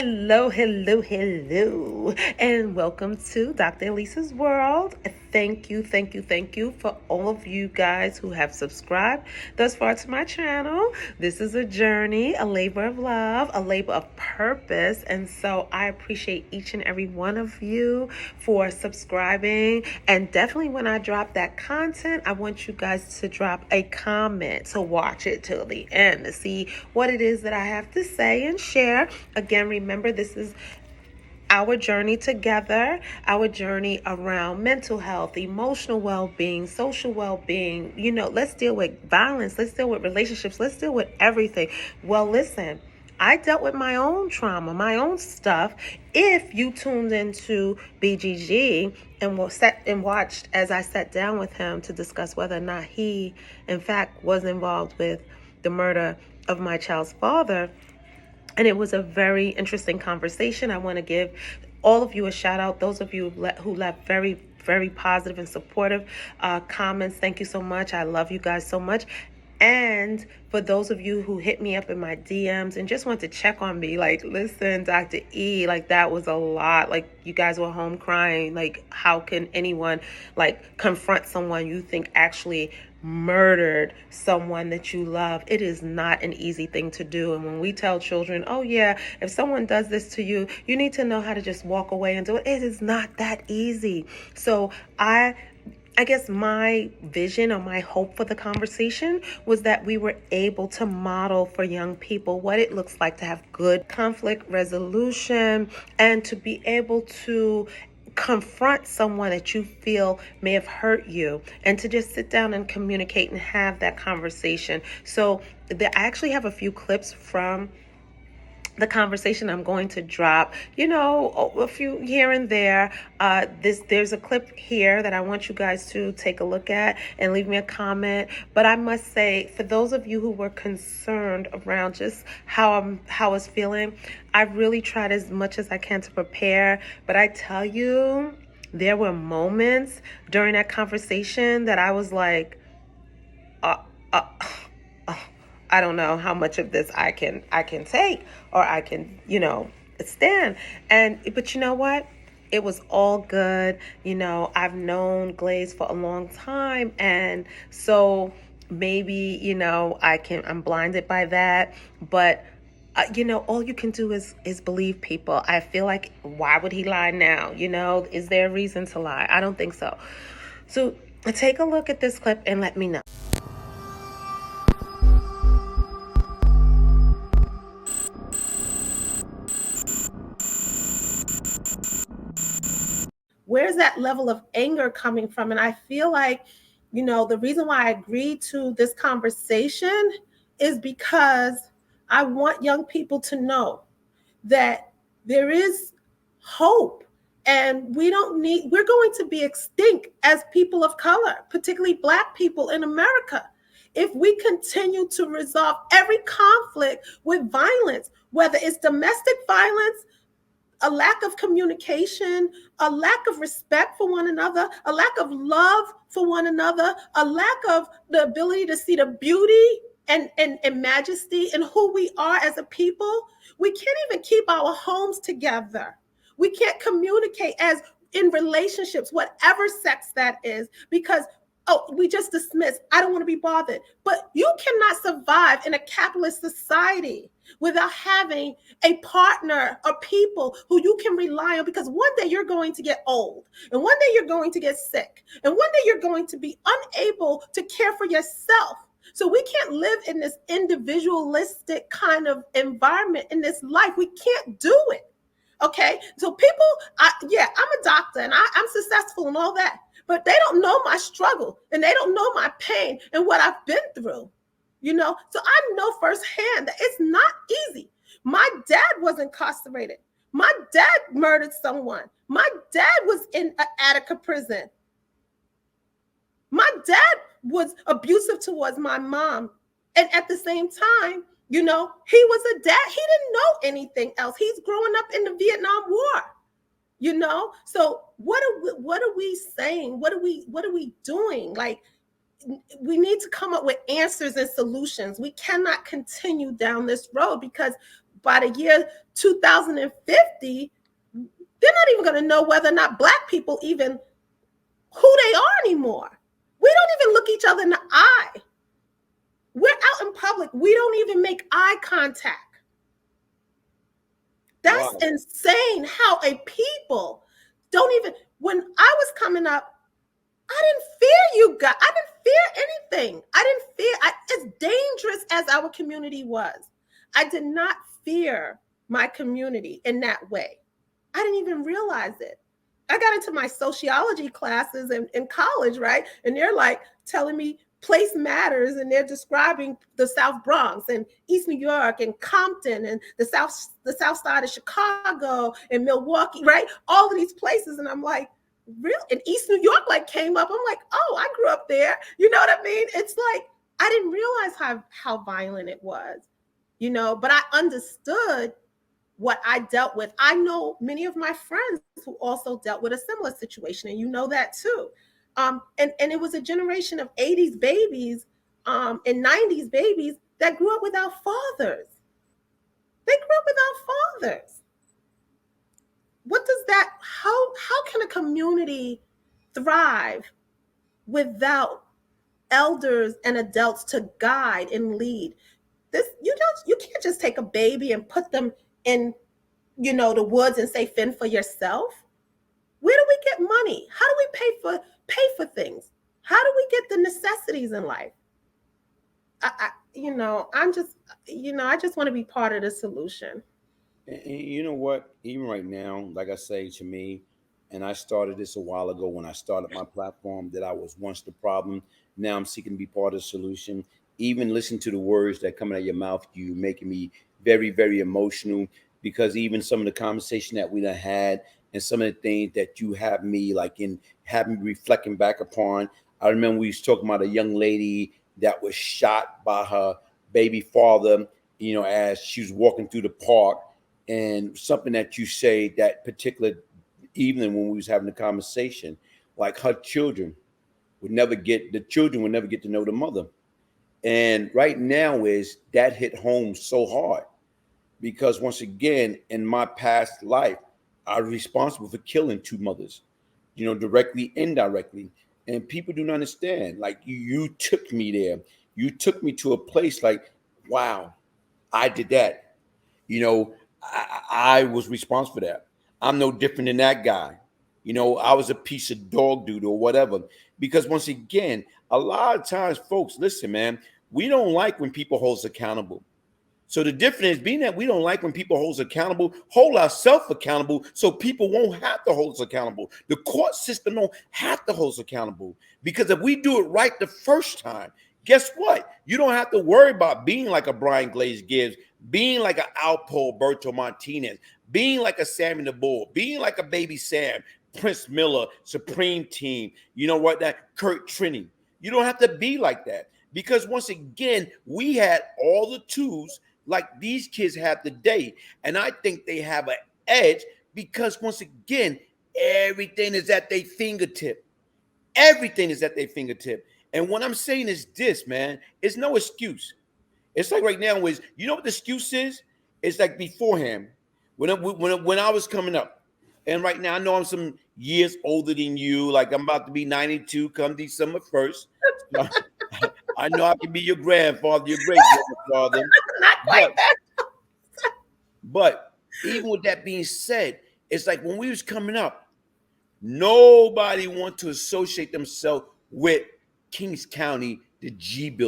Hello, hello, hello, and welcome to Dr. Elisa's World. Thank you for all of you guys who have subscribed thus far to my channel. This is a journey, a labor of love, a labor of purpose, and so I appreciate each and every one of you for subscribing. And definitely when I drop that content, I want you guys to drop a comment, to watch it till the end to see what it is that I have to say and share. Again, remember, this is our journey together, our journey around mental health, emotional well-being, social well-being. Let's deal with violence, let's deal with relationships, let's deal with everything. Well, listen, I dealt with my own trauma, my own stuff. If you tuned into BGG and watched as I sat down with him to discuss whether or not he, in fact, was involved with the murder of my child's father, and it was a very interesting conversation. I want to give all of you a shout out. Those of you who left very, very positive and supportive comments, thank you so much. I love you guys so much. And for those of you who hit me up in my DMs and just want to check on me, like, listen, Dr. E, like, that was a lot. Like, you guys were home crying. Like, how can anyone, like, confront someone you think actually murdered someone that you love? It is not an easy thing to do. And when we tell children, oh yeah, if someone does this to you, you need to know how to just walk away and do it. It is not that easy. So I guess my vision or my hope for the conversation was that we were able to model for young people what it looks like to have good conflict resolution and to be able to confront someone that you feel may have hurt you, and to just sit down and communicate and have that conversation. So I actually have a few clips from the conversation I'm going to drop, a few here and there. There's a clip here that I want you guys to take a look at and leave me a comment. But I must say, for those of you who were concerned around just how I was feeling, I've really tried as much as I can to prepare. But I tell you, there were moments during that conversation that I was like, uh, uh, I don't know how much of this I can take or I can, stand. But you know what? It was all good. I've known Glaze for a long time. And so maybe, I'm blinded by that. But all you can do is believe people. I feel like, why would he lie now? Is there a reason to lie? I don't think so. So take a look at this clip and let me know. Where's that level of anger coming from? And I feel like, the reason why I agreed to this conversation is because I want young people to know that there is hope, and we're going to be extinct as people of color, particularly Black people in America, if we continue to resolve every conflict with violence, whether it's domestic violence, a lack of communication, a lack of respect for one another, a lack of love for one another, a lack of the ability to see the beauty and majesty in who we are as a people. We can't even keep our homes together. We can't communicate as in relationships, whatever sex that is, because we just dismiss, I don't want to be bothered. But you cannot survive in a capitalist society without having a partner or people who you can rely on, because one day you're going to get old, and one day you're going to get sick, and one day you're going to be unable to care for yourself. So we can't live in this individualistic kind of environment in this life. We can't do it. Okay, so people, I'm a doctor and I'm successful and all that, but they don't know my struggle and they don't know my pain and what I've been through, So I know firsthand that it's not easy. My dad was incarcerated. My dad murdered someone. My dad was in an Attica prison. My dad was abusive towards my mom. And at the same time, he was a dad. He didn't know anything else. He's growing up in the Vietnam War, So what are we saying? What are we doing? Like, we need to come up with answers and solutions. We cannot continue down this road because by the year 2050, they're not even going to know whether or not Black people even who they are anymore. We don't even look each other in the eye. We're out in public. We don't even make eye contact. That's Wow. insane how a people don't even, when I was coming up, I didn't fear you guys. I didn't fear anything. I didn't fear, as dangerous as our community was. I did not fear my community in that way. I didn't even realize it. I got into my sociology classes in college, right? And they're like telling me place matters, and they're describing the South Bronx and East New York and Compton and the South Side of Chicago and Milwaukee, right? All of these places, and I'm like, real, and East New York like came up. I'm like, oh, I grew up there. You know what I mean? It's like I didn't realize how violent it was, but I understood what I dealt with. I know many of my friends who also dealt with a similar situation, and you know that too. And it was a generation of 80s babies and 90s babies that grew up without fathers. They grew up without fathers. What does that, how can a community thrive without elders and adults to guide and lead? This, you can't just take a baby and put them in the woods and say fend for yourself. Where do we get money? How do we pay for things? How do we get the necessities in life? I'm just, I just want to be part of the solution. And you know what? Even right now, like I say to me, and I started this a while ago when I started my platform, that I was once the problem. Now I'm seeking to be part of the solution. Even listen to the words that come out of your mouth, you making me very, very emotional, because even some of the conversation that we done had and some of the things that you have me like in have me reflecting back upon. I remember we was talking about a young lady that was shot by her baby father, as she was walking through the park, and something that you say that particular evening when we was having the conversation, like her children would never get to know the mother. And right now is that hit home so hard, because once again in my past life I was responsible for killing two mothers, directly, indirectly. And people do not understand, like you took me there, you took me to a place like, wow, I did that. You know, I was responsible for that. I'm no different than that guy. I was a piece of dog dude or whatever. Because once again, a lot of times, folks, listen, man, we don't like when people hold us accountable. So the difference is, being that we don't like when people hold us accountable, hold ourselves accountable so people won't have to hold us accountable. The court system don't have to hold us accountable, because if we do it right the first time, guess what? You don't have to worry about being like a Brian Glaze Gibbs, being like an Alpo Berto Martinez, being like a Sammy the Bull, being like a Baby Sam, Prince Miller, Supreme Team, you know what, that Kurt Trini. You don't have to be like that, because once again, we had all the tools like these kids have today. And I think they have an edge because, once again, everything is at their fingertip. Everything is at their fingertip. And what I'm saying is this, man, it's no excuse. It's like right now is, you know what the excuse is? It's like beforehand, when I was coming up. And right now, I know I'm some years older than you. Like I'm about to be 92 come December 1st. So I know I can be your grandfather, your great grandfather. Not quite But there. But even with that being said, it's like when we was coming up, nobody want to associate themselves with Kings County, the G building.